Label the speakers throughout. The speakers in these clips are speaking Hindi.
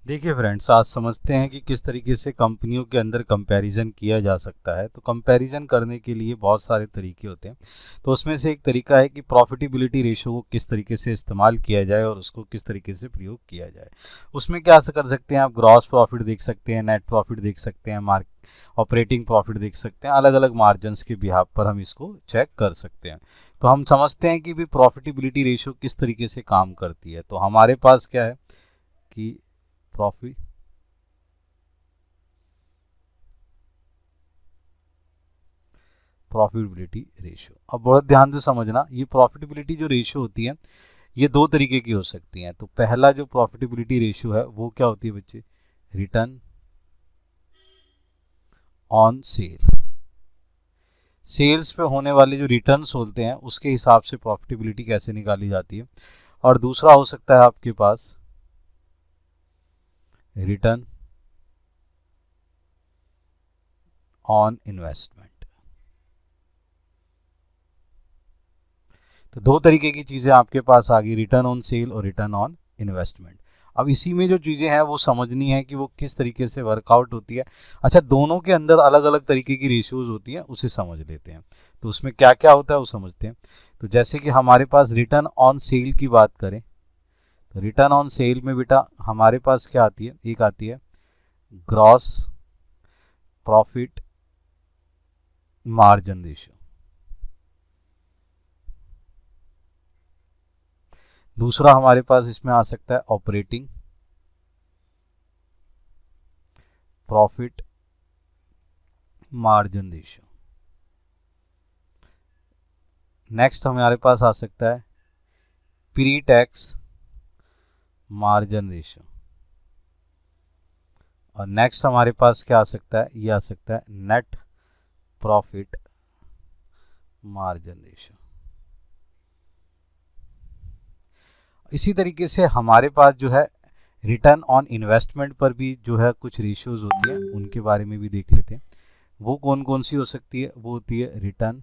Speaker 1: देखिए फ्रेंड्स, आज समझते हैं कि किस तरीके से कंपनियों के अंदर कंपैरिजन किया जा सकता है। तो कंपैरिजन करने के लिए बहुत सारे तरीके होते हैं। तो उसमें से एक तरीका है कि प्रॉफिटेबिलिटी रेशो को किस तरीके से इस्तेमाल किया जाए और उसको किस तरीके से प्रयोग किया जाए। उसमें क्या कर सकते हैं, आप ग्रॉस प्रॉफिट देख सकते हैं, नेट प्रॉफिट देख सकते हैं, ऑपरेटिंग प्रॉफिट देख सकते हैं। अलग अलग मार्जिन्स के बिहाफ पर हम इसको चेक कर सकते हैं। तो हम समझते हैं कि भी प्रॉफिटेबिलिटी रेशो किस तरीके से काम करती है। तो हमारे पास क्या है कि प्रॉफिट प्रॉफिटेबिलिटी रेशियो, अब बहुत ध्यान से समझना, ये प्रॉफिटेबिलिटी जो रेशियो होती है ये दो तरीके की हो सकती हैं। तो पहला जो प्रॉफिटेबिलिटी रेशियो है वो क्या होती है बच्चे, रिटर्न ऑन सेल। सेल्स पे होने वाले जो रिटर्न्स होते हैं उसके हिसाब से प्रॉफिटेबिलिटी कैसे निकाली जाती है। और दूसरा हो सकता है आपके पास रिटर्न ऑन इन्वेस्टमेंट। तो दो तरीके की चीजें आपके पास आ गई, रिटर्न ऑन सेल और रिटर्न ऑन इन्वेस्टमेंट। अब इसी में जो चीजें हैं वो समझनी है कि वो किस तरीके से वर्कआउट होती है। अच्छा, दोनों के अंदर अलग अलग तरीके की रेशियोज होती हैं, उसे समझ लेते हैं। तो उसमें क्या क्या होता है वो समझते हैं। तो जैसे कि हमारे पास रिटर्न ऑन सेल की बात करें, तो रिटर्न ऑन सेल में बेटा हमारे पास क्या आती है, एक आती है ग्रॉस प्रॉफिट मार्जिन रेशियो। दूसरा हमारे पास इसमें आ सकता है operating profit margin ratio. Next हमारे पास आ सकता है प्री टैक्स मार्जिन रेशियो। और नेक्स्ट हमारे पास क्या आ सकता है, ये आ सकता है नेट प्रॉफिट मार्जिन रेशियो। इसी तरीके से हमारे पास जो है रिटर्न ऑन इन्वेस्टमेंट पर भी जो है कुछ रेशियोज होती हैं, उनके बारे में भी देख लेते हैं। वो कौन कौन सी हो सकती है, वो होती है रिटर्न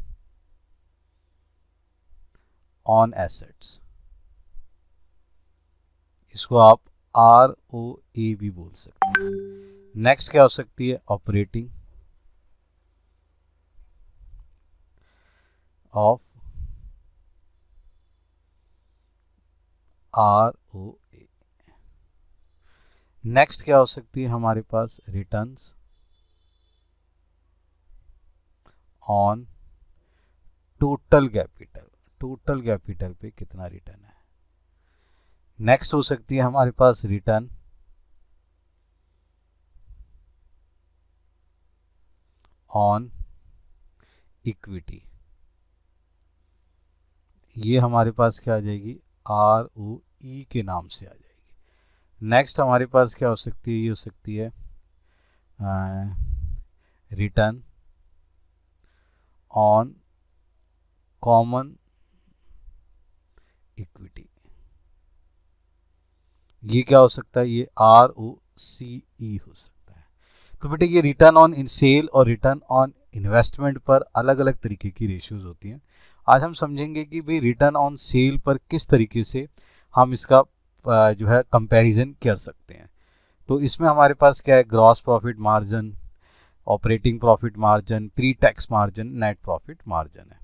Speaker 1: ऑन एसेट्स, इसको आप ROA भी बोल सकते हैं। नेक्स्ट क्या हो सकती है, ऑपरेटिंग ऑफ ROA। नेक्स्ट क्या हो सकती है हमारे पास, returns on total capital, total capital पे कितना रिटर्न है। नेक्स्ट हो सकती है हमारे पास रिटर्न ऑन इक्विटी, ये हमारे पास क्या आ जाएगी, ROE के नाम से आ जाएगी। नेक्स्ट हमारे पास क्या हो सकती है, ये हो सकती है रिटर्न ऑन कॉमन इक्विटी, ये क्या हो सकता है, ये ROCE हो सकता है। तो बेटे ये रिटर्न ऑन इन सेल और रिटर्न ऑन इन्वेस्टमेंट पर अलग अलग तरीके की रेशियोज होती हैं। आज हम समझेंगे कि भाई रिटर्न ऑन सेल पर किस तरीके से हम इसका जो है कंपैरिजन कर सकते हैं। तो इसमें हमारे पास क्या है, gross profit margin, operating profit margin, pre tax margin, net profit margin है।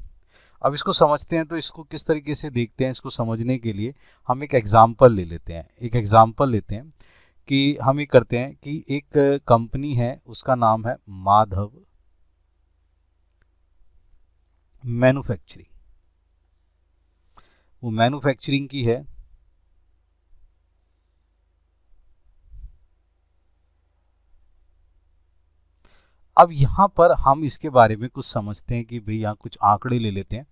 Speaker 1: अब इसको समझते हैं, तो इसको किस तरीके से देखते हैं, इसको समझने के लिए हम एक एग्जाम्पल ले लेते हैं। एक एग्जाम्पल लेते हैं कि हम ये करते हैं कि एक कंपनी है, उसका नाम है माधव मैन्युफैक्चरिंग। वो मैन्युफैक्चरिंग की है। अब यहाँ पर हम इसके बारे में कुछ समझते हैं कि भाई यहाँ कुछ आंकड़े ले लेते हैं,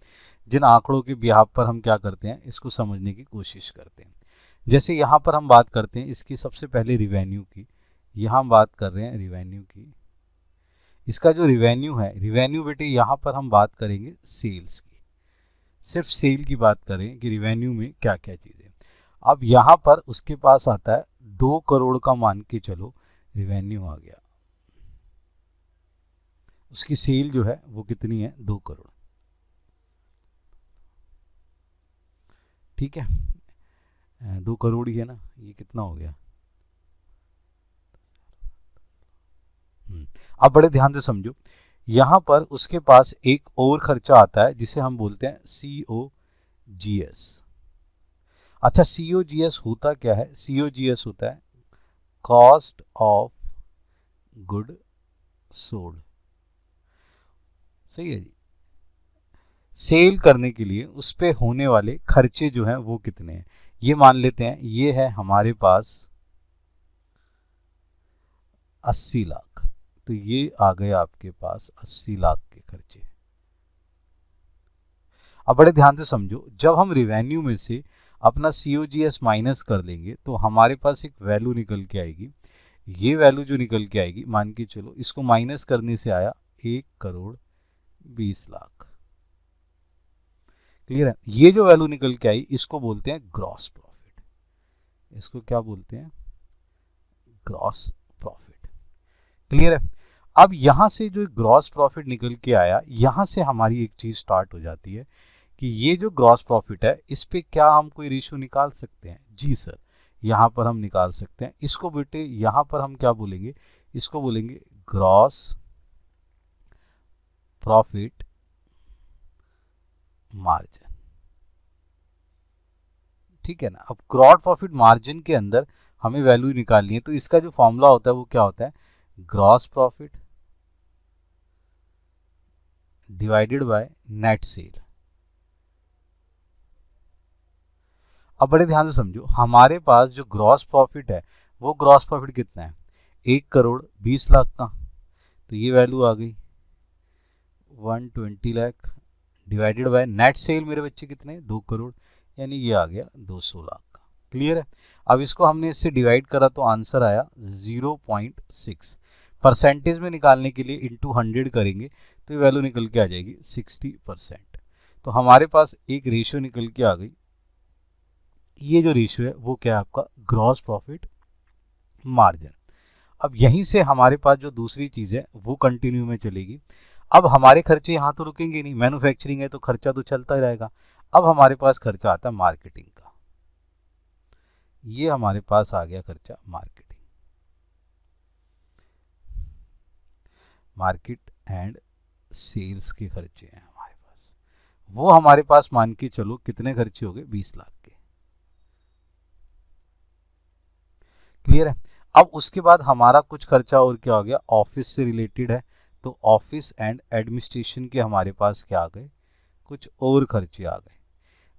Speaker 1: जिन आंकड़ों के बिहाफ पर हम क्या करते हैं, इसको समझने की कोशिश करते हैं। जैसे यहाँ पर हम बात करते हैं इसकी सबसे पहले रिवेन्यू की। यहाँ हम बात कर रहे हैं रिवेन्यू की। इसका जो रिवेन्यू है, रिवेन्यू बेटे यहाँ पर हम बात करेंगे सेल्स की, सिर्फ सेल की बात करें कि रिवेन्यू में क्या क्या चीज़ें। अब यहाँ पर उसके पास आता है 2 करोड़ का, मान के चलो रिवेन्यू आ गया। उसकी सेल जो है वो कितनी है, 2 करोड़। ठीक है, 2 करोड़ ही है ना, ये कितना हो गया, अब बड़े ध्यान से समझो, यहाँ पर उसके पास एक और खर्चा आता है जिसे हम बोलते हैं COGS। अच्छा, COGS होता क्या है? COGS होता है कॉस्ट ऑफ गुड सोल्ड। सही है जी। सेल करने के लिए उस पे होने वाले खर्चे जो हैं वो कितने हैं, ये मान लेते हैं ये है हमारे पास 80 लाख। तो ये आ गए आपके पास 80 लाख के खर्चे। अब बड़े ध्यान से समझो, जब हम रिवेन्यू में से अपना COGS माइनस कर लेंगे तो हमारे पास एक वैल्यू निकल के आएगी। ये वैल्यू जो निकल के आएगी, मान के चलो इसको माइनस करने से आया 1,20,00,000। क्लियर है? ये जो वैल्यू निकल के आई इसको बोलते हैं ग्रॉस प्रॉफिट। इसको क्या बोलते हैं? Gross profit. क्लियर है? अब यहां से जो ग्रॉस प्रॉफिट निकल के आया, यहां से हमारी एक चीज स्टार्ट हो जाती है कि ये जो ग्रॉस प्रॉफिट है इस पे क्या हम कोई रेशियो निकाल सकते हैं? जी सर, यहां पर हम निकाल सकते हैं। इसको बेटे यहां पर हम क्या बोलेंगे? इसको बोलेंगे ग्रॉस प्रॉफिट मार्जिन। ठीक है ना? अब ग्रॉस प्रॉफिट मार्जिन के अंदर हमें वैल्यू निकालनी है, तो इसका जो फॉर्मूला होता है वो क्या होता है? Gross profit divided by net cell. अब बड़े ध्यान से समझो, हमारे पास जो ग्रॉस प्रॉफिट है वो ग्रॉस प्रॉफिट कितना है? 1,20,00,000 का। तो ये वैल्यू आ गई 120 lakh divided by net cell मेरे बच्चे कितने? 2 करोड़, यानी ये आ गया 200 लाख का। क्लियर है? अब इसको हमने इससे डिवाइड करा तो आंसर आया 0.6। परसेंटेज में निकालने के लिए इंटू 100 करेंगे तो ये वैल्यू निकल के आ जाएगी 60%। तो हमारे पास एक रेशियो निकल के आ गई। ये जो रेशियो है वो क्या है? आपका ग्रॉस प्रॉफिट मार्जिन। अब यहीं से हमारे पास जो दूसरी चीज है वो कंटिन्यू में चलेगी। अब हमारे खर्चे यहाँ तो रुकेंगे नहीं, मैन्युफैक्चरिंग है तो खर्चा तो चलता ही रहेगा। अब हमारे पास खर्चा आता है मार्केटिंग का। ये हमारे पास आ गया खर्चा मार्केटिंग, मार्केट एंड सेल्स के खर्चे हैं हमारे पास। वो हमारे पास मान के चलो कितने खर्चे हो गए? 20 लाख के। क्लियर है? अब उसके बाद हमारा कुछ खर्चा और क्या हो गया? ऑफिस से रिलेटेड है, तो ऑफिस एंड एडमिनिस्ट्रेशन के हमारे पास क्या आ गए? कुछ और खर्चे आ गए।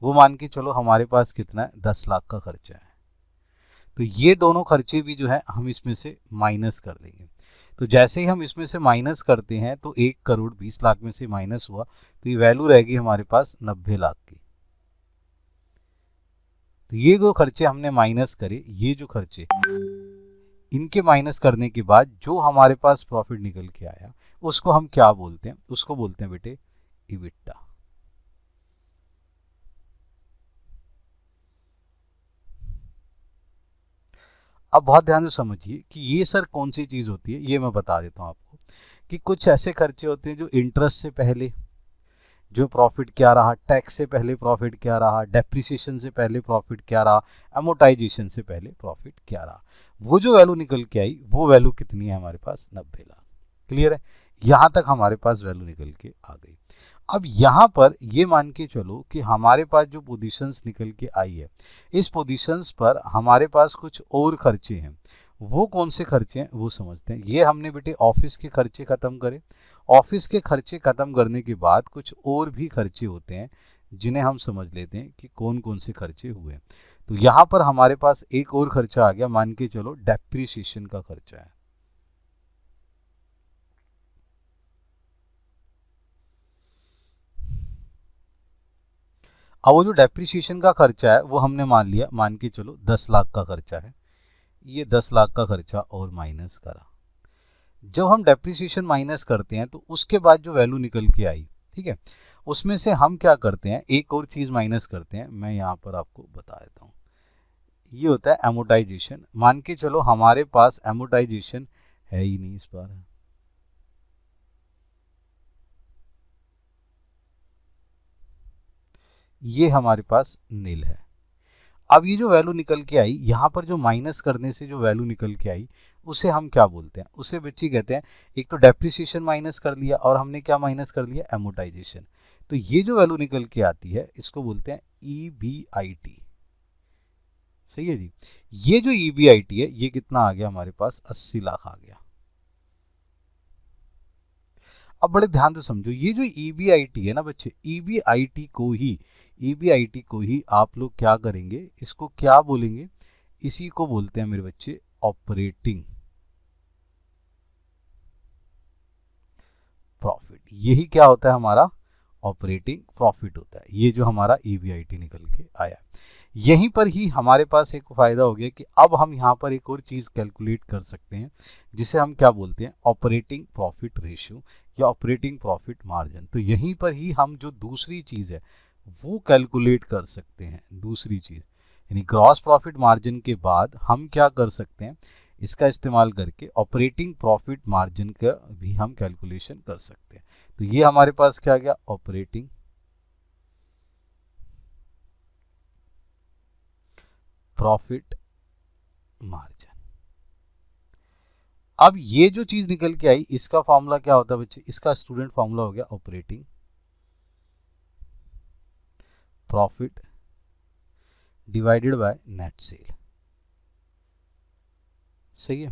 Speaker 1: वो मान के चलो हमारे पास कितना है? 10 लाख का खर्चा है। तो ये दोनों खर्चे भी जो है हम इसमें से माइनस कर देंगे। तो जैसे ही हम इसमें से माइनस करते हैं तो 1,20,00,000 में से माइनस हुआ तो ये वैल्यू रहेगी हमारे पास 90 लाख की। तो ये जो खर्चे हमने माइनस करे, ये जो खर्चे, इनके माइनस करने के बाद जो हमारे पास प्रॉफिट निकल के आया उसको हम क्या बोलते हैं? उसको बोलते हैं बेटे इबिटा। अब बहुत ध्यान से समझिए कि ये सर कौन सी चीज होती है, ये मैं बता देता हूं आपको कि कुछ ऐसे खर्चे होते हैं जो इंटरेस्ट से पहले जो प्रॉफिट क्या रहा, टैक्स से पहले प्रॉफिट क्या रहा, डेप्रिसिएशन से पहले प्रॉफिट क्या रहा, अमोर्टाइजेशन से पहले प्रॉफिट क्या रहा, वो जो वैल्यू निकल के आई वो वैल्यू कितनी है हमारे पास? 90 लाख। क्लियर है? यहां तक हमारे पास वैल्यू निकल के आ गई। अब यहां पर ये मान के चलो कि हमारे पास जो पोजीशंस निकल के आई है, इस पोजीशंस पर हमारे पास कुछ और खर्चे हैं। वो कौन से खर्चे हैं वो समझते हैं। ये हमने बेटे ऑफिस के खर्चे खत्म करे। ऑफिस के खर्चे खत्म करने के बाद कुछ और भी खर्चे होते हैं जिन्हें हम समझ लेते हैं कि कौन कौन से खर्चे हुए। तो यहाँ पर हमारे पास एक और खर्चा आ गया, मान के चलो डेप्रिसिएशन का खर्चा है। अब वो जो डेप्रिसिएशन का खर्चा है वो हमने मान लिया, मान के चलो 10 लाख का खर्चा है। ये 10 लाख का खर्चा और माइनस करा। जब हम डेप्रिसिएशन माइनस करते हैं तो उसके बाद जो वैल्यू निकल के आई, ठीक है, उसमें से हम क्या करते हैं? एक और चीज माइनस करते हैं, मैं यहाँ पर आपको बता देता हूँ। ये होता है एमोर्टाइजेशन। मान के चलो हमारे पास एमोर्टाइजेशन है ही नहीं इस बार, ये हमारे पास नील है। अब ये जो वैल्यू निकल के आई, यहाँ पर जो माइनस करने से जो वैल्यू निकल के आई उसे हम क्या बोलते हैं, उसे बच्चे कहते हैं, एक तो डेप्रिसिएशन माइनस कर लिया और हमने क्या माइनस कर लिया, एमोटाइजेशन। तो ये जो वैल्यू निकल के आती है इसको बोलते हैं EBIT। सही है जी। ये जो EBIT है ये कितना आ गया हमारे पास, 80 लाख आ गया। अब बड़े ध्यान से समझो, ये जो EBIT है ना बच्चे, EBIT को ही आप लोग क्या करेंगे, इसको क्या बोलेंगे, इसी को बोलते हैं मेरे बच्चे ऑपरेटिंग प्रॉफिट। यही क्या होता है हमारा, ऑपरेटिंग प्रॉफिट होता है। ये जो हमारा EBIT निकल के आया, यहीं पर ही हमारे पास एक फायदा हो गया कि अब हम यहाँ पर एक और चीज कैलकुलेट कर सकते हैं, जिसे हम क्या बोलते हैं, ऑपरेटिंग प्रॉफिट रेशियो या ऑपरेटिंग प्रॉफिट मार्जिन। तो यहीं पर ही हम जो दूसरी चीज है वो कैलकुलेट कर सकते हैं। दूसरी चीज यानी ग्रॉस प्रॉफिट मार्जिन के बाद हम क्या कर सकते हैं, इसका इस्तेमाल करके ऑपरेटिंग प्रॉफिट मार्जिन का भी हम कैलकुलेशन कर सकते हैं। तो ये हमारे पास क्या आ गया, ऑपरेटिंग प्रॉफिट मार्जिन। अब ये जो चीज निकल के आई इसका फॉर्मूला क्या होता है बच्चे, इसका स्टूडेंट फॉर्मूला हो गया operating profit divided by net cell. सही है।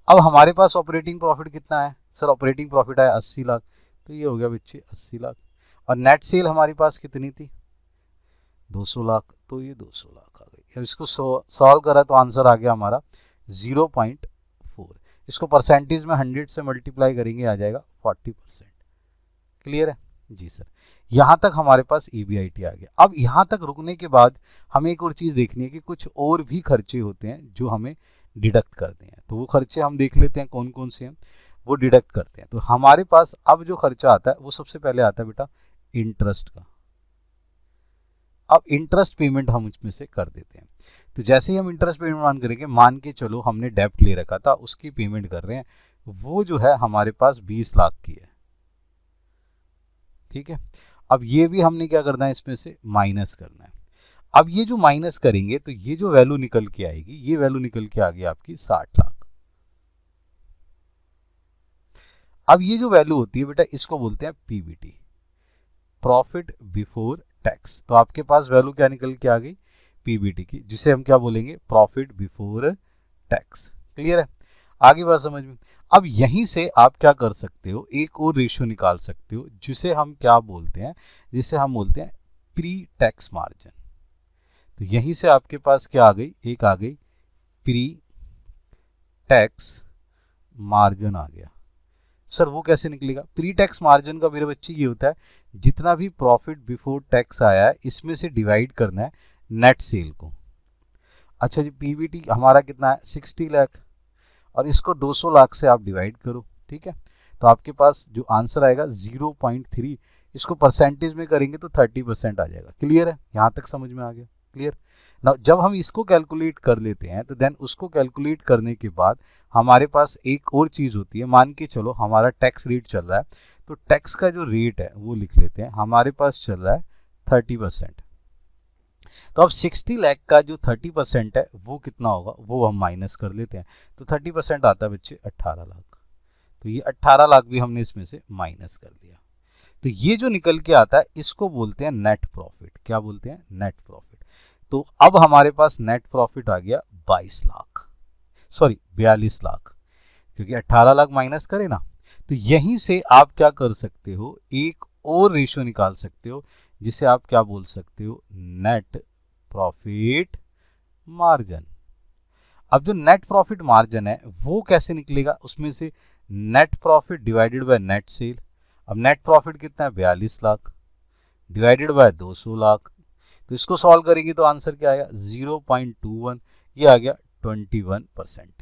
Speaker 1: अब हमारे पास ऑपरेटिंग प्रॉफिट कितना है, सर ऑपरेटिंग प्रॉफिट आया 80 लाख, तो ये हो गया बच्चे 80 लाख। और नेट सेल हमारी पास कितनी थी, 200 लाख, तो ये 200 लाख आ गई। अब इसको सॉल्व करा तो आंसर आ गया हमारा 0.4। इसको परसेंटेज में 100 से मल्टीप्लाई करेंगे आ जाएगा 40%। क्लियर है जी सर। यहाँ तक हमारे पास EBIT आ गया। अब यहाँ तक रुकने के बाद हमें एक और चीज़ देखनी है कि कुछ और भी खर्चे होते हैं जो हमें डिडक्ट करते हैं। तो वो खर्चे हम देख लेते हैं कौन कौन से हैं, वो डिडक्ट करते हैं। तो हमारे पास अब जो खर्चा आता है वो सबसे पहले आता है बेटा इंटरेस्ट का। अब इंटरेस्ट पेमेंट हम उसमें से कर देते हैं। तो जैसे ही हम इंटरेस्ट पेमेंट मान करेंगे, मान के चलो हमने डेब्ट ले रखा था उसकी पेमेंट कर रहे हैं, वो जो है हमारे पास 20 लाख की है। ठीक है। अब ये भी हमने क्या करना है, इसमें से माइनस करना है। अब ये जो माइनस करेंगे तो ये जो वैल्यू निकल के आएगी, ये वैल्यू निकल के आ गई आपकी 60 लाख। अब ये जो वैल्यू होती है बेटा इसको बोलते हैं PBT, प्रॉफिट बिफोर टैक्स। तो आपके पास वैल्यू क्या निकल के आ गई, PBT की, जिसे हम क्या बोलेंगे, प्रॉफिट बिफोर टैक्स। क्लियर है, आगे बात समझ में। अब यहीं से आप क्या कर सकते हो, एक और रेशियो निकाल सकते हो जिसे हम क्या बोलते हैं, जिसे हम बोलते हैं प्री टैक्स मार्जिन। तो यहीं से आपके पास क्या आ गई, एक आ गई प्री टैक्स मार्जिन आ गया। सर वो कैसे निकलेगा, प्री टैक्स मार्जिन का मेरे बच्चे ये होता है जितना भी प्रॉफिट बिफोर टैक्स आया है इसमें से डिवाइड करना है नेट सेल को। अच्छा जी, PBT हमारा कितना है 60 लाख, और इसको 200 लाख से आप डिवाइड करो। ठीक है, तो आपके पास जो आंसर आएगा 0.3, इसको परसेंटेज में करेंगे तो 30% आ जाएगा। क्लियर है, यहाँ तक समझ में आ गया, क्लियर ना। जब हम इसको कैलकुलेट कर लेते हैं तो देन उसको कैलकुलेट करने के बाद हमारे पास एक और चीज़ होती है, मान के चलो हमारा टैक्स रेट चल रहा है, तो टैक्स का जो रेट है वो लिख लेते हैं, हमारे पास चल रहा है 30%। तो अब 60 लाख का जो 30% है वो कितना होगा, वो हम माइनस कर लेते हैं। तो 30% आता है बच्चे 18 लाख। तो ये 18 लाख भी हमने इसमें से माइनस कर दिया। तो ये जो निकल के आता है इसको बोलते हैं नेट प्रॉफिट। क्या बोलते हैं, नेट प्रॉफिट। तो अब हमारे पास नेट प्रॉफिट आ गया 42 लाख, क्योंकि 18 लाख माइनस करे ना। तो यहीं से आप क्या कर सकते हो, एक और रेशियो निकाल सकते हो जिसे आप क्या बोल सकते हो, नेट प्रॉफिट मार्जिन। अब जो नेट प्रॉफिट मार्जिन है वो कैसे निकलेगा, उसमें से net profit divided by net cell. अब नेट प्रॉफिट कितना है 42 लाख डिवाइडेड बाय 200 लाख, तो इसको सॉल्व करेंगे तो आंसर क्या आएगा 0.21, ये आ गया 21%।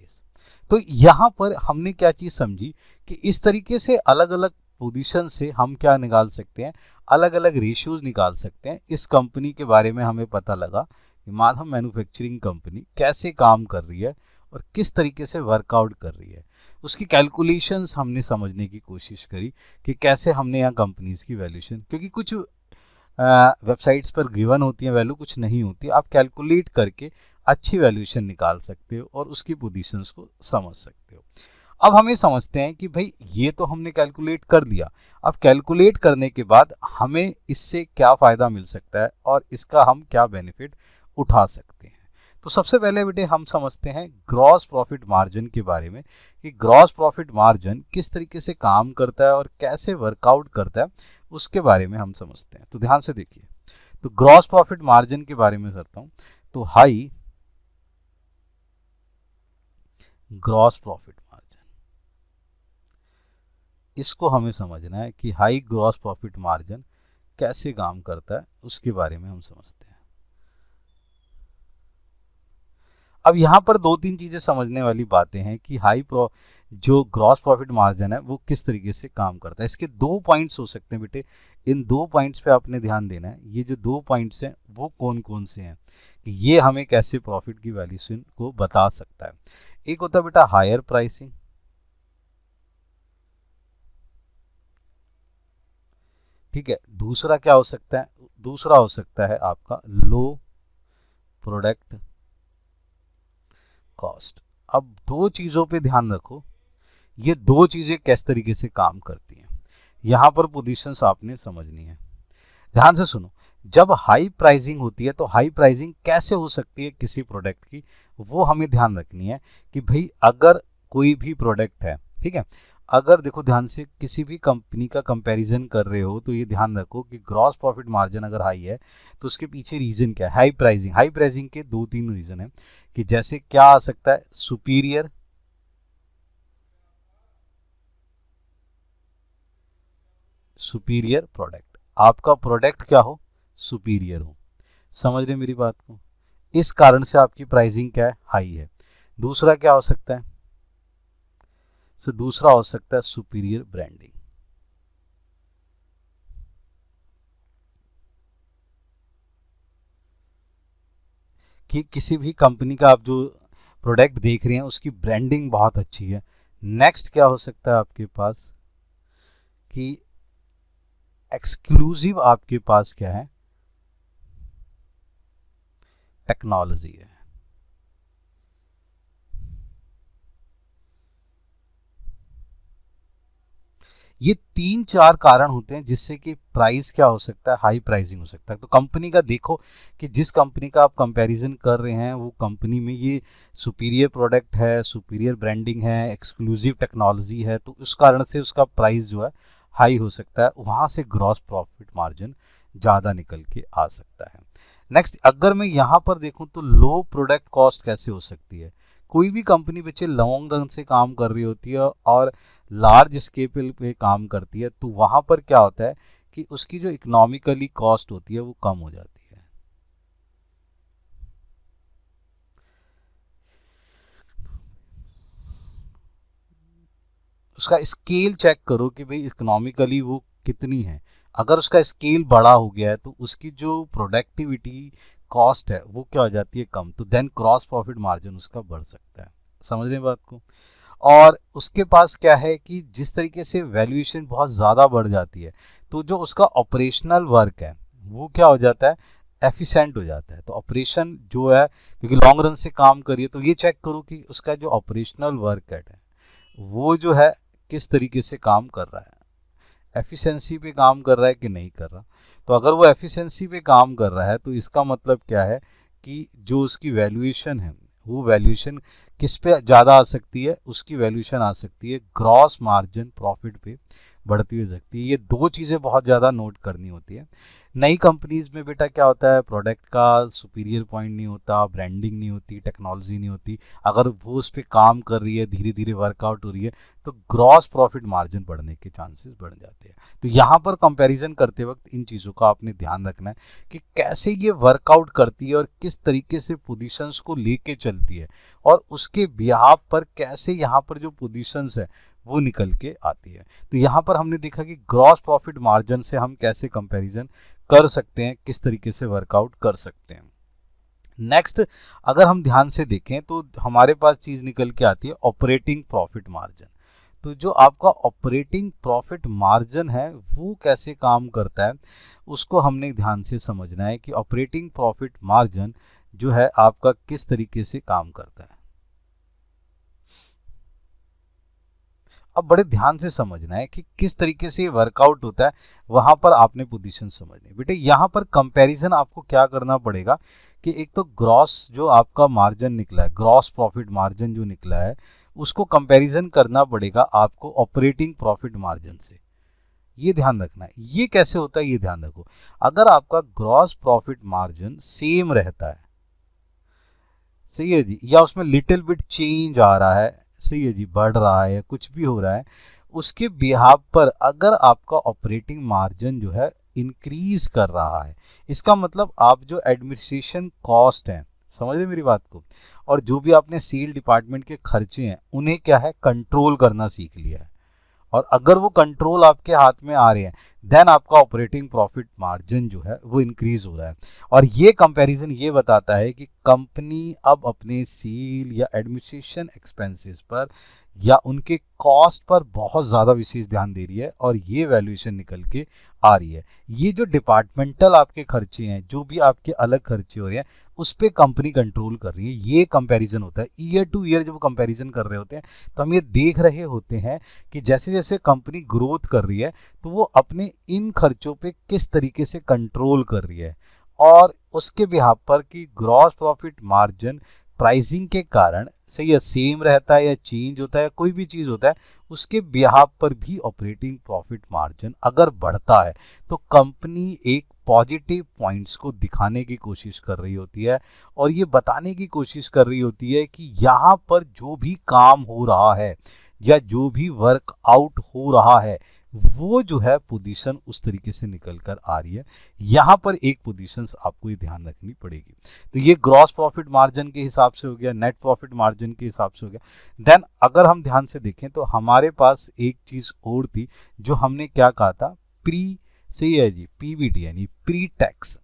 Speaker 1: तो यहाँ पर हमने क्या चीज समझी कि इस तरीके से अलग अलग पोजीशन से हम क्या निकाल सकते हैं, अलग अलग रेशियोज निकाल सकते हैं। इस कंपनी के बारे में हमें पता लगा कि माधव मैन्युफैक्चरिंग कंपनी कैसे काम कर रही है और किस तरीके से वर्कआउट कर रही है। उसकी कैलकुलेशंस हमने समझने की कोशिश करी कि कैसे हमने यहाँ कंपनीज की वैल्यूएशन, क्योंकि कुछ वेबसाइट्स पर गिवन होती है वैल्यू, कुछ नहीं होती, आप कैलकुलेट करके अच्छी वैल्यूएशन निकाल सकते हो और उसकी पोजीशंस को समझ सकते हो। अब हम ये समझते हैं कि भाई ये तो हमने कैलकुलेट कर दिया, अब कैलकुलेट करने के बाद हमें इससे क्या फ़ायदा मिल सकता है और इसका हम क्या बेनिफिट उठा सकते हैं। तो सबसे पहले बेटे हम समझते हैं ग्रॉस प्रॉफिट मार्जिन के बारे में कि ग्रॉस प्रॉफिट मार्जिन किस तरीके से काम करता है और कैसे वर्कआउट करता है, उसके बारे में हम समझते हैं। तो ध्यान से देखिए, तो ग्रॉस प्रॉफिट मार्जिन के बारे में करता हूं। तो हाई ग्रॉस प्रॉफिट मार्जिन, इसको हमें समझना है कि हाई ग्रॉस प्रॉफिट मार्जिन कैसे काम करता है, उसके बारे में हम समझते हैं। अब यहाँ पर दो तीन चीजें समझने वाली बातें हैं कि जो ग्रॉस प्रॉफिट मार्जिन है वो किस तरीके से काम करता है। इसके दो पॉइंट्स हो सकते हैं बेटे, इन दो पॉइंट्स पे आपने ध्यान देना है। ये जो दो पॉइंट्स हैं वो कौन कौन से हैं, कि ये हमें कैसे प्रॉफिट की वैल्यूएशन को बता सकता है। एक होता है बेटा हायर प्राइसिंग, ठीक है। दूसरा क्या हो सकता है, दूसरा हो सकता है आपका लो प्रोडक्ट कॉस्ट। अब दो चीजों पे ध्यान रखो, ये दो चीजें किस तरीके से काम करती हैं, यहां पर पोजीशंस आपने समझनी है। ध्यान से सुनो, जब हाई प्राइसिंग होती है तो हाई प्राइसिंग कैसे हो सकती है किसी प्रोडक्ट की, वो हमें ध्यान रखनी है कि भाई अगर कोई भी प्रोडक्ट है, ठीक है, अगर देखो ध्यान से किसी भी कंपनी का कंपैरिजन कर रहे हो तो ये ध्यान रखो कि ग्रॉस प्रॉफिट मार्जिन अगर हाई है तो उसके पीछे रीजन क्या है, हाई प्राइसिंग। हाई प्राइसिंग के दो तीन रीजन है कि जैसे क्या आ सकता है, सुपीरियर सुपीरियर प्रोडक्ट, आपका प्रोडक्ट क्या हो, सुपीरियर हो। समझ रहे मेरी बात को, इस कारण से आपकी प्राइसिंग क्या है, हाई है। दूसरा क्या हो सकता है, दूसरा हो सकता है सुपीरियर ब्रांडिंग, कि किसी भी कंपनी का आप जो प्रोडक्ट देख रहे हैं उसकी ब्रांडिंग बहुत अच्छी है। नेक्स्ट क्या हो सकता है आपके पास, कि एक्सक्लूसिव आपके पास क्या है, टेक्नोलॉजी है। ये तीन चार कारण होते हैं जिससे कि प्राइस क्या हो सकता है, हाई प्राइसिंग हो सकता है। तो कंपनी का देखो कि जिस कंपनी का आप कंपैरिजन कर रहे हैं वो कंपनी में ये सुपीरियर प्रोडक्ट है, सुपीरियर ब्रांडिंग है, एक्सक्लूसिव टेक्नोलॉजी है, तो उस कारण से उसका प्राइस जो है हाई हो सकता है, वहाँ से ग्रॉस प्रॉफिट मार्जिन ज़्यादा निकल के आ सकता है। नेक्स्ट, अगर मैं यहाँ पर देखूँ तो लो प्रोडक्ट कॉस्ट कैसे हो सकती है। कोई भी कंपनी बच्चे लॉन्ग रन से काम कर रही होती है और लार्ज स्केल पे काम करती है, तो वहाँ पर क्या होता है कि उसकी जो इकोनॉमिकली कॉस्ट होती है वो कम हो जाती है। उसका स्केल चेक करो कि भाई इकोनॉमिकली वो कितनी है। अगर उसका स्केल बड़ा हो गया है तो उसकी जो प्रोडक्टिविटी कॉस्ट है वो क्या हो जाती है, कम, तो देन क्रॉस प्रॉफिट मार्जिन उसका बढ़ सकता है। समझ रहे हैं बात को। और उसके पास क्या है कि जिस तरीके से वैल्यूएशन बहुत ज़्यादा बढ़ जाती है तो जो उसका ऑपरेशनल वर्क है वो क्या हो जाता है, एफिशिएंट हो जाता है। तो ऑपरेशन जो है, क्योंकि लॉन्ग रन से काम करिए, तो ये चेक करो कि उसका जो ऑपरेशनल वर्क है वो जो है किस तरीके से काम कर रहा है, एफिशिएंसी पे काम कर रहा है कि नहीं कर रहा। तो अगर वो एफिशिएंसी पे काम कर रहा है तो इसका मतलब क्या है कि जो उसकी वैल्यूएशन है वो वैल्यूएशन किस पे ज़्यादा आ सकती है, उसकी वैल्यूएशन आ सकती है ग्रॉस मार्जिन प्रॉफिट पे बढ़ती हो सकती है। ये दो चीज़ें बहुत ज़्यादा नोट करनी होती है। नई कंपनीज में बेटा क्या होता है, प्रोडक्ट का सुपीरियर पॉइंट नहीं होता, ब्रांडिंग नहीं होती, टेक्नोलॉजी नहीं होती। अगर वो उस पर काम कर रही है, धीरे धीरे वर्कआउट हो रही है, तो ग्रॉस प्रॉफिट मार्जिन बढ़ने के चांसेस बढ़ जाते हैं। तो यहाँ पर कंपैरिजन करते वक्त इन चीज़ों का आपने ध्यान रखना है कि कैसे ये वर्कआउट करती है और किस तरीके से पोजीशंस को लेके चलती है और उसके बिहाफ पर कैसे यहाँ पर जो पोजीशंस है वो निकल के आती है। तो यहाँ पर हमने देखा कि ग्रॉस प्रॉफिट मार्जिन से हम कैसे कंपैरिजन कर सकते हैं, किस तरीके से वर्कआउट कर सकते हैं। नेक्स्ट, अगर हम ध्यान से देखें तो हमारे पास चीज़ निकल के आती है ऑपरेटिंग प्रॉफिट मार्जिन। तो जो आपका ऑपरेटिंग प्रॉफिट मार्जिन है वो कैसे काम करता है, उसको हमने ध्यान से समझना है कि ऑपरेटिंग प्रॉफिट मार्जिन जो है आपका किस तरीके से काम करता है। अब बड़े ध्यान से समझना है कि किस तरीके से ये वर्कआउट होता है, वहां पर आपने पोजीशन समझनी है। बेटे यहाँ पर कंपैरिजन आपको क्या करना पड़ेगा कि एक तो ग्रॉस जो आपका मार्जिन निकला है, ग्रॉस प्रॉफिट मार्जिन जो निकला है, उसको कंपैरिजन करना पड़ेगा आपको ऑपरेटिंग प्रॉफिट मार्जिन से। ये ध्यान रखना है। ये कैसे होता है ये ध्यान रखो। अगर आपका ग्रॉस प्रॉफिट मार्जिन सेम रहता है, सही है जी, या उसमें लिटिल बिट चेंज आ रहा है, सही है जी, बढ़ रहा है या कुछ भी हो रहा है, उसके बिहाफ पर अगर आपका ऑपरेटिंग मार्जिन जो है इंक्रीज कर रहा है, इसका मतलब आप जो एडमिनिस्ट्रेशन कॉस्ट है, समझ रहे मेरी बात को, और जो भी आपने सेल डिपार्टमेंट के खर्चे हैं उन्हें क्या है कंट्रोल करना सीख लिया है, और अगर वो कंट्रोल आपके हाथ में आ रहे हैं, देन आपका ऑपरेटिंग प्रॉफिट मार्जिन जो है वो इंक्रीज हो रहा है। और ये कंपैरिजन ये बताता है कि कंपनी अब अपने सेल या एडमिनिस्ट्रेशन एक्सपेंसेस पर या उनके कॉस्ट पर बहुत ज़्यादा विशेष ध्यान दे रही है, और ये वैल्यूएशन निकल के आ रही है। ये जो डिपार्टमेंटल आपके खर्चे हैं, जो भी आपके अलग खर्चे हो रहे हैं, उस पर कंपनी कंट्रोल कर रही है। ये कंपैरिजन होता है। ईयर टू ईयर जब कंपैरिजन कर रहे होते हैं तो हम ये देख रहे होते हैं कि जैसे जैसे कंपनी ग्रोथ कर रही है तो वो अपने इन खर्चों पे किस तरीके से कंट्रोल कर रही है, और उसके बिहाफ पर कि ग्रॉस प्रॉफिट मार्जिन प्राइसिंग के कारण सही है सेम रहता है या चेंज होता है, कोई भी चीज़ होता है, उसके बिहाफ पर भी ऑपरेटिंग प्रॉफिट मार्जिन अगर बढ़ता है तो कंपनी एक पॉजिटिव पॉइंट्स को दिखाने की कोशिश कर रही होती है, और ये बताने की कोशिश कर रही होती है कि यहाँ पर जो भी काम हो रहा है या जो भी वर्कआउट हो रहा है, वो जो है पोजीशन उस तरीके से निकल कर आ रही है। यहाँ पर एक पोजीशन आपको ये ध्यान रखनी पड़ेगी। तो ये ग्रॉस प्रॉफिट मार्जिन के हिसाब से हो गया, नेट प्रॉफिट मार्जिन के हिसाब से हो गया। देन अगर हम ध्यान से देखें तो हमारे पास एक चीज और थी जो हमने क्या कहा था, प्री, सही है जी, पीबीटी यानी प्री टैक्स।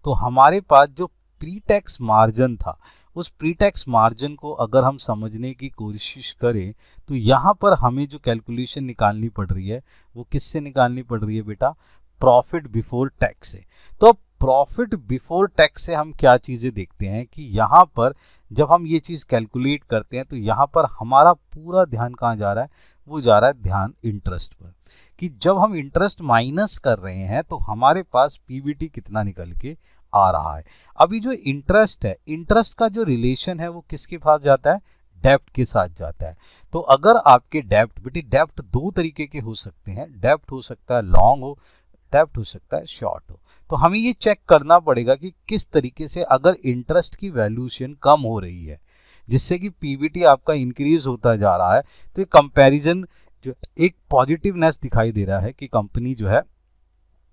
Speaker 1: तो हमारे पास जो प्री टैक्स मार्जिन था, उस प्री टैक्स मार्जिन को अगर हम समझने की कोशिश करें तो यहाँ पर हमें जो कैलकुलेशन निकालनी पड़ रही है वो किससे निकालनी पड़ रही है बेटा, प्रॉफिट बिफोर टैक्स से। तो प्रॉफिट बिफोर टैक्स से हम क्या चीज़ें देखते हैं कि यहाँ पर जब हम ये चीज़ कैलकुलेट करते हैं तो यहाँ पर हमारा पूरा ध्यान कहाँ जा रहा है, वो जा रहा है ध्यान इंटरेस्ट पर, कि जब हम इंटरेस्ट माइनस कर रहे हैं तो हमारे पास पीबीटी कितना निकल के आ रहा है। अभी जो इंटरेस्ट है, इंटरेस्ट का जो रिलेशन है वो किसके पास जाता है, डेप्ट के साथ जाता है। तो अगर आपके डेप्ट, बेटी डेप्ट दो तरीके के हो सकते हैं, डेप्ट हो सकता है लॉन्ग हो, डेप्ट हो सकता है शॉर्ट हो। तो हमें ये चेक करना पड़ेगा कि किस तरीके से अगर इंटरेस्ट की वैल्यूएशन कम हो रही है जिससे कि पीबीटी आपका इंक्रीज होता जा रहा है, तो ये कंपैरिजन जो एक पॉजिटिवनेस दिखाई दे रहा है कि कंपनी जो है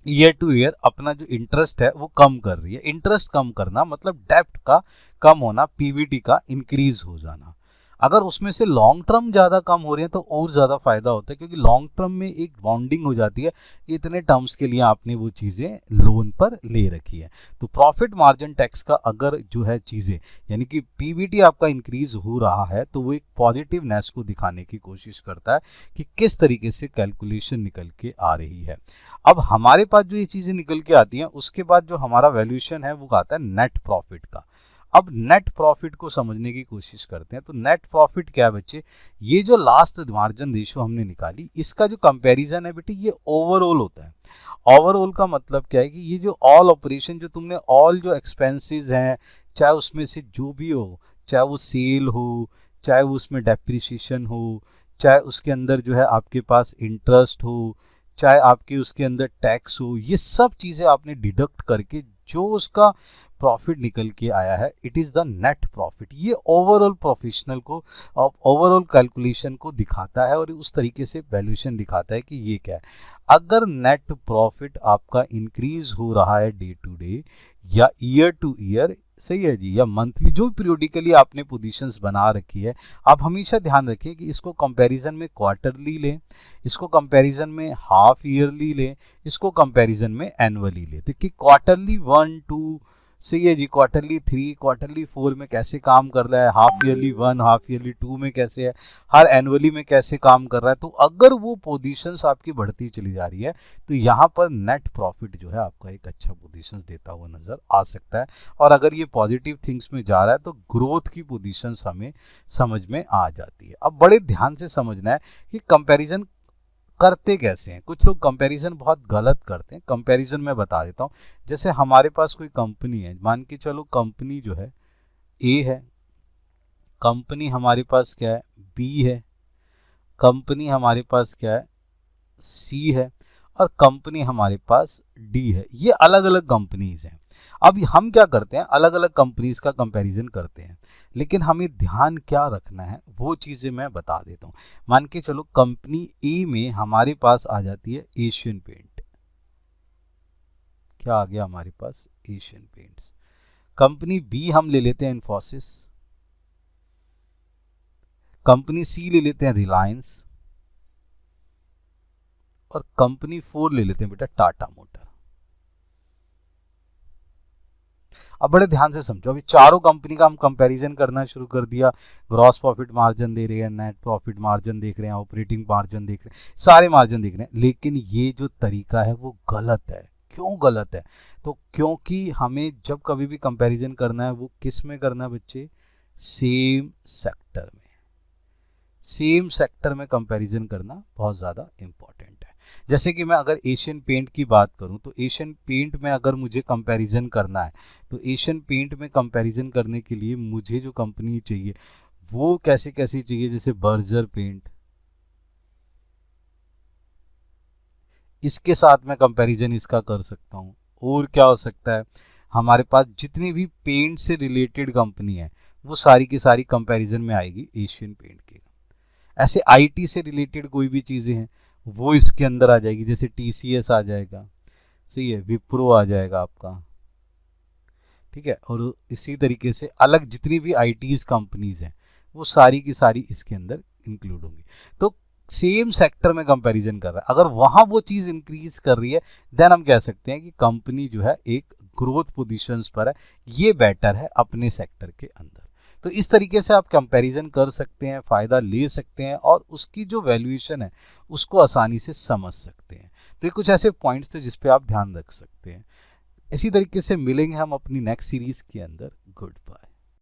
Speaker 1: ईयर टू ईयर अपना जो इंटरेस्ट है वो कम कर रही है। इंटरेस्ट कम करना मतलब डेप्ट का कम होना, पीबीटी का इंक्रीज हो जाना। अगर उसमें से लॉन्ग टर्म ज़्यादा कम हो रही है तो और ज़्यादा फायदा होता है, क्योंकि लॉन्ग टर्म में एक बॉन्डिंग हो जाती है, इतने टर्म्स के लिए आपने वो चीज़ें लोन पर ले रखी है। तो प्रॉफिट मार्जिन टैक्स का अगर जो है चीज़ें यानी कि पीबीटी आपका इंक्रीज हो रहा है तो वो एक पॉजिटिवनेस को दिखाने की कोशिश करता है कि किस तरीके से कैलकुलेशन निकल के आ रही है। अब हमारे पास जो ये चीज़ें निकल के आती हैं उसके बाद जो हमारा वैल्यूएशन है वो आता है नेट प्रॉफिट का। अब नेट प्रॉफिट को समझने की कोशिश करते हैं। तो नेट प्रॉफिट क्या है बच्चे, ये जो लास्ट मार्जिन रेशियो हमने निकाली इसका जो कंपैरिजन है बेटे ये ओवरऑल होता है। ओवरऑल का मतलब क्या है कि ये जो ऑल ऑपरेशन जो तुमने ऑल जो एक्सपेंसेस हैं, चाहे उसमें से जो भी हो, चाहे वो सेल हो, चाहे वो उसमें डेप्रिसिएशन हो, चाहे उसके अंदर जो है आपके पास इंटरेस्ट हो, चाहे आपके उसके अंदर टैक्स हो, ये सब चीज़ें आपने डिडक्ट करके जो उसका प्रॉफिट निकल के आया है, it is the net profit. ये ओवरऑल प्रोफेशनल को ओवरऑल कैलकुलेशन को दिखाता है और उस तरीके से वैल्यूएशन दिखाता है कि ये क्या है। अगर नेट प्रॉफिट आपका इंक्रीज हो रहा है डे टू डे या ईयर टू ईयर, सही है जी, या मंथली, जो पीरियोडिकली आपने पोजीशंस बना रखी है, आप हमेशा ध्यान रखिए कि इसको कंपैरिजन में क्वार्टरली लें, इसको कंपैरिजन में हाफ ईयरली लें, इसको कंपैरिजन में एनुअली लें। देखिए क्वार्टरली 1 2 सही है जी। क्वार्टरली 3, क्वार्टरली 4 में कैसे काम कर रहा है, हाफ ईयरली 1, हाफ ईयरली 2 में कैसे है, हर एनुअली में कैसे काम कर रहा है। तो अगर वो पोजीशंस आपकी बढ़ती चली जा रही है तो यहाँ पर नेट प्रॉफिट जो है आपका एक अच्छा पोजीशंस देता हुआ नजर आ सकता है। और अगर ये पॉजिटिव थिंग्स में जा रहा है तो ग्रोथ की पोजीशंस हमें समझ में आ जाती है। अब बड़े ध्यान से समझना है कि कंपैरिजन करते कैसे हैं। कुछ लोग कंपैरिजन बहुत गलत करते हैं। कंपैरिजन मैं बता देता हूँ। जैसे हमारे पास कोई कंपनी है, मान के चलो कंपनी जो है ए है, कंपनी हमारे पास क्या है बी है, कंपनी हमारे पास क्या है सी है, और कंपनी हमारे पास डी है। ये अलग अलग कंपनीज हैं। अब हम क्या करते हैं, अलग अलग कंपनीज का कंपैरिजन करते हैं, लेकिन हमें ध्यान क्या रखना है वो चीज़ें मैं बता देता हूँ। मान के चलो कंपनी ए में हमारे पास आ जाती है एशियन पेंट। क्या आ गया हमारे पास, एशियन पेंट्स। कंपनी बी हम ले लेते हैं इन्फोसिस, कंपनी सी ले लेते हैं रिलायंस, और कंपनी 4 ले लेते हैं बेटा टाटा मोटर। अब बड़े ध्यान से समझो, अभी चारों कंपनी का हम कंपैरिजन करना शुरू कर दिया। ग्रॉस प्रॉफिट मार्जिन दे रहे हैं, नेट प्रॉफिट मार्जिन देख रहे हैं, ऑपरेटिंग मार्जिन देख रहे हैं, सारे मार्जिन देख रहे हैं, लेकिन ये जो तरीका है वो गलत है। क्यों गलत है, तो क्योंकि हमें जब कभी भी कंपैरिजन करना है वो किस में करना है बच्चे, सेम सेक्टर में। सेम सेक्टर में कंपैरिजन करना बहुत ज़्यादा इंपॉर्टेंट है। जैसे कि मैं अगर एशियन पेंट की बात करूं तो एशियन पेंट में अगर मुझे कंपैरिजन करना है तो एशियन पेंट में कंपैरिजन करने के लिए मुझे जो कंपनी चाहिए वो कैसे कैसी चाहिए, जैसे बर्जर पेंट, इसके साथ मैं कंपैरिजन इसका कर सकता हूँ। और क्या हो सकता है, हमारे पास जितनी भी पेंट से रिलेटेड कंपनी है वो सारी की सारी कंपैरिजन में आएगी एशियन पेंट के। ऐसे आईटी से रिलेटेड कोई भी चीज़ें हैं वो इसके अंदर आ जाएगी, जैसे टीसीएस आ जाएगा, सही है, विप्रो आ जाएगा आपका, ठीक है। और इसी तरीके से अलग जितनी भी आईटीज कंपनीज हैं वो सारी की सारी इसके अंदर इंक्लूड होंगी। तो सेम सेक्टर में कंपैरिजन कर रहा है, अगर वहां वो चीज़ इंक्रीज कर रही है देन हम कह सकते हैं कि कंपनी जो है एक ग्रोथ पोजीशंस पर है, ये बेटर है अपने सेक्टर के अंदर। तो इस तरीके से आप कंपैरिजन कर सकते हैं, फ़ायदा ले सकते हैं और उसकी जो वैल्यूएशन है उसको आसानी से समझ सकते हैं। तो ये कुछ ऐसे पॉइंट्स थे जिस पे आप ध्यान रख सकते हैं। इसी तरीके से मिलेंगे हम अपनी नेक्स्ट सीरीज़ के अंदर। Good bye.